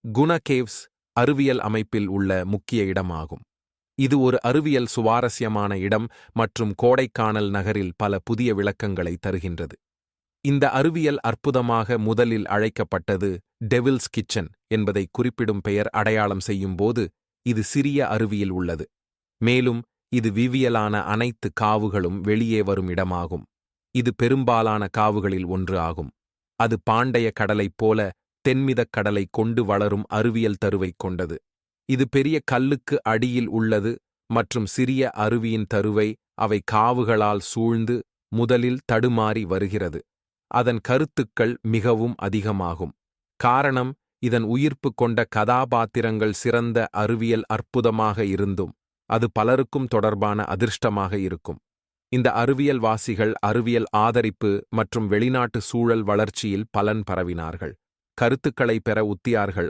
Guna caves அறிவியல் அமைப்பில் உள்ள முக்கிய இடமாகும். இது ஒரு அறிவியல் சுவாரஸ்யமான இடம் மற்றும் கோடைக்கானல் நகரில் பல புதிய விளக்கங்களை தருகின்றது. இந்த அறிவியல் அற்புதமாக முதலில் அழைக்கப்பட்டது டெவில்ஸ் கிச்சன் என்பதை குறிப்பிடும் பெயர் அடையாளம் செய்யும்போது இது சிறிய அருவியில் உள்ளது. மேலும் இது விவியலான அனைத்து காவுகளும் வெளியே வரும் இடமாகும். இது பெரும்பாலான காவுகளில் ஒன்று ஆகும். அது பாண்டைய கடலைப் போல தென்மிதக் கடலை கொண்டு வளரும் அறிவியல் தருவைக் கொண்டது. இது பெரிய கல்லுக்கு அடியில் உள்ளது மற்றும் சிறிய அருவியின் தருவை அவை காவுகளால் சூழ்ந்து முதலில் தடுமாறி வருகிறது. அதன் கருத்துக்கள் மிகவும் அதிகமாகும். காரணம், இதன் உயிர்ப்பு கொண்ட கதாபாத்திரங்கள் சிறந்த அறிவியல் அற்புதமாக இருந்தும் அது பலருக்கும் தொடர்பான அதிர்ஷ்டமாக இருக்கும். இந்த அறிவியல்வாசிகள் அறிவியல் ஆதரிப்பு மற்றும் வெளிநாட்டு சூழல் வளர்ச்சியில் பலன் பரவினார்கள். கருத்துக்களை பெற உத்தியார்கள்